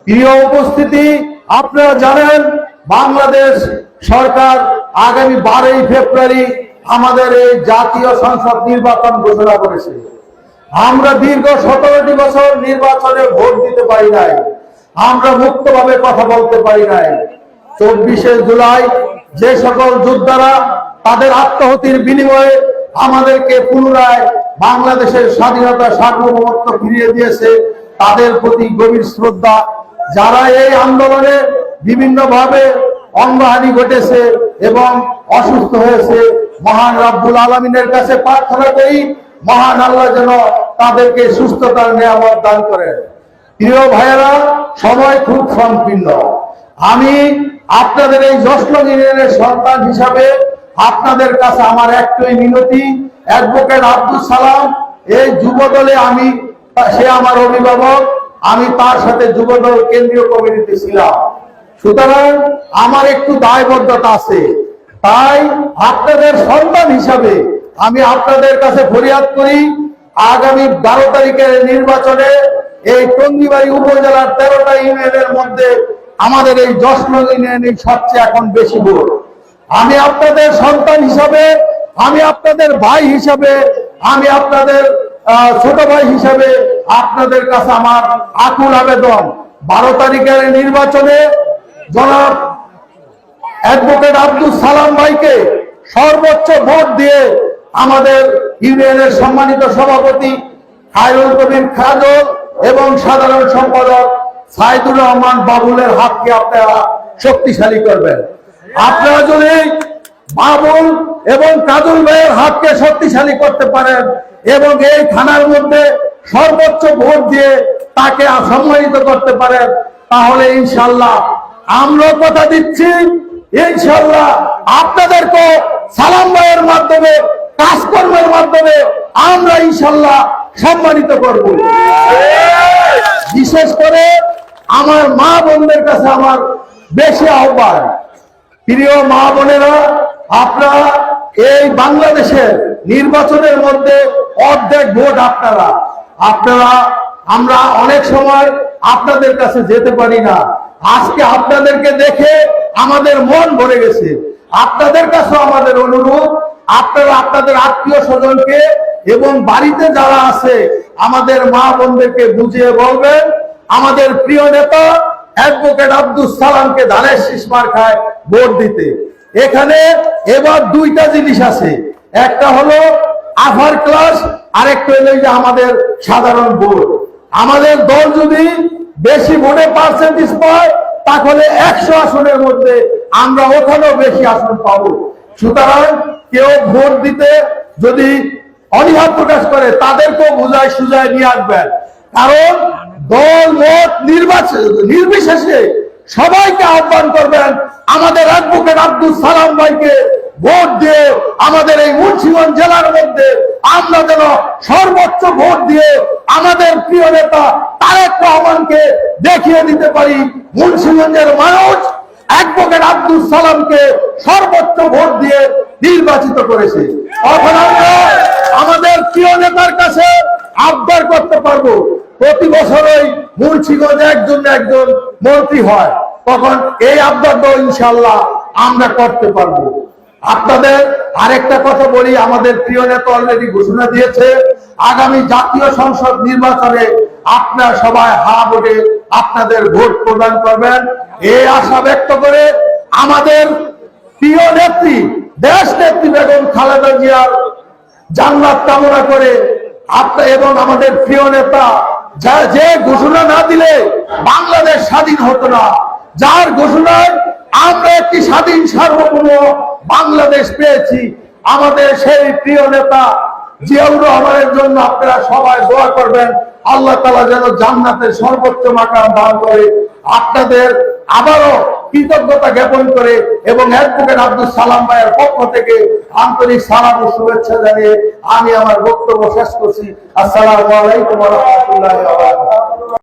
প্রিয় উপস্থিতি, আপনারা জানেন বাংলাদেশ সরকার আগামী 12ই ফেব্রুয়ারি আমাদের এই জাতীয় সংসদ নির্বাচন ঘোষণা করেছে। আমরা দীর্ঘ 17টি বছর নির্বাচনে ভোট দিতে পারি নাই, আমরা মুক্তভাবে কথা বলতে পারি নাই। 24শে জুলাই যে সকল যোদ্ধারা তাদের আত্মাহুতির বিনিময়ে আমাদেরকে পুনরায় বাংলাদেশের স্বাধীনতা সার্বভৌমত্ব ফিরিয়ে দিয়েছে, তাদের প্রতি গভীর শ্রদ্ধা। যারা এই আন্দোলনে বিভিন্নভাবে অঙ্গহানি ঘটেছে এবং অসুস্থ হয়েছে, মহান রব্বুল আলামিনের কাছে প্রার্থনা করি মহান আল্লাহ যেন তাদেরকে সুস্থতার নিয়ামত দান করেন। প্রিয় ভাইয়েরা, সময় খুব সংকীর্ণ। আমি আপনাদের এই জশলং ইউনিয়নের সন্তান হিসাবে আপনাদের কাছে আমার একটাই মিনতি, অ্যাডভোকেট আব্দুল সালাম এই যুবদলে সে আমার অভিভাবক, আমি তার সাথে যুবদল কেন্দ্রীয় কমিটিতে ছিলাম, সুতরাং আমার একটু দায়বদ্ধতা আছে। তাই আপনাদের সন্তান হিসাবে আমি আপনাদের কাছে ফরিয়াদ করি, আগামী 12 তারিখের নির্বাচনে এই টঙ্গিবাড়ি উপজেলার 13টা ইউনিয়নের মধ্যে আমাদের এই জশলং ইউনিয়নের সবচেয়ে এখন বেশি ভোট। আমি আপনাদের সন্তান হিসাবে, আমি আপনাদের ভাই হিসাবে, আমি আপনাদের ছোট ভাই হিসাবে আপনাদের কাছে আমার আকুল আবেদন, 12 তারিখের নির্বাচনে জনাব অ্যাডভোকেট আব্দুল সালাম ভাইকে সর্বোচ্চ ভোট দিয়ে আমাদের ইউনিয়নের সম্মানিত সভাপতি খায়রুল কবির খাজল এবং সাধারণ সম্পাদক সাইদুর রহমান বাবুলের হাতকে আপনারা শক্তিশালী করবেন। আপনারা যদি বাবুল এবং কাজল ভাইয়ের হাতকে শক্তিশালী করতে পারেন এবং এই থানার মধ্যে সর্বোচ্চ ভোট দিয়ে তাকে সম্মানিত করতে পারেন, তাহলে ইনশাল্লাহ আমরা কথা দিচ্ছি, ইনশাল্লাহ আপনাদেরকে সালাম ভাইয়ের মাধ্যমে, কাজকর্মের মাধ্যমে আমরা ইনশাল্লাহ সম্মানিত করব। বিশেষ করে আমার মা বোনদের কাছে আমার বেশি আহ্বান, প্রিয় মা বোনেরা, আপনারা এই বাংলাদেশের নির্বাচনের মধ্যে অর্ধেক ভোট আপনারা আমরা অনেক সময় আপনাদের কাছে যেতে পারি না। আজকে আপনাদেরকে দেখে আমাদের মন ভরে গেছে। আপনাদের কাছে আমাদের অনুরোধ, আপনারা আপনাদের আত্মীয় স্বজনকে এবং বাড়িতে যারা আছে আমাদের মা বোনদেরকে বুঝিয়ে বলবেন আমাদের প্রিয় নেতা অ্যাডভোকেট আব্দুল সালামকে ধানের শীষ মার্কায় ভোট দিতে। এখানে এবার দুইটা জিনিস আছে, একটা হলো আফার ক্লাস, আরেকটা হলো যে আমাদের সাধারণ ভোট। আমাদের দল যদি বেশি ভোটে পার্সেন্টেজ পায় তাহলে 100 আসনের মধ্যে আমরা ওখানেও বেশি আসন পাবো। সুতরাং কেউ ভোট দিতে যদি অনীহা প্রকাশ করে তাদেরকেও বুঝায় সুজায় নিয়ে আসবেন, কারণ দল মত নির্বিশেষে সবাইকে আহ্বান করবেন আমাদের অ্যাডভোকেট আব্দুল সালাম ভাইকে ভোট দিয়ে আমাদের এই মুন্সিগঞ্জ জেলার মধ্যে আমরা যেন সর্বোচ্চ ভোট দিয়ে আমাদের প্রিয় নেতা তারেক রহমানকে দেখিয়ে দিতে পারি মুন্সিগঞ্জের মানুষ অ্যাডভোকেট আব্দুল সালামকে সর্বোচ্চ ভোট দিয়ে নির্বাচিত করেছে। তখন আমরা আমাদের প্রিয় নেতার কাছে আবদার করতে পারবো, প্রতি বছরই মুন্সিগঞ্জে একজন মন্ত্রী হয়, তখন এই আবদারটাও ইনশাল্লাহ আমরা করতে পারবো। আপনাদের আরেকটা কথা বলি, আমাদের প্রিয় নেতা অলরেডি ঘোষণা দিয়েছে আগামী জাতীয় সংসদ নির্বাচনে আপনারা সবাই হা ভোটে আপনাদের ভোট প্রদান করবেন, এই আশা ব্যক্ত করে আমাদের প্রিয় নেত্রী দেশ নেত্রী বেগম খালেদা জিয়ার জান্নাত কামনা করে এবং আমাদের প্রিয় নেতা যে ঘোষণা না দিলে বাংলাদেশ স্বাধীন হতো না, যার ঘোষণায় আমরা একটি স্বাধীন সার্বভৌম বাংলাদেশ পেয়েছি, আমাদের সেই প্রিয় নেতা জিয়াউর রহমানের জন্য আপনারা সবাই দোয়া করবেন, আল্লাহ তাআলা যেন জান্নাতের সর্বোচ্চ মাকাম দান করে। আপনাদের আবারও কৃতজ্ঞতা জ্ঞাপন করে এবং অ্যাডভোকেট আব্দুল সালাম ভাইয়ের পক্ষ থেকে আন্তরিক সালাম ও শুভেচ্ছা জানিয়ে আমি আমার বক্তব্য শেষ করছি। আসসালামু আলাইকুম ওয়া রাহমাতুল্লাহি ওয়া বারাকাতুহু।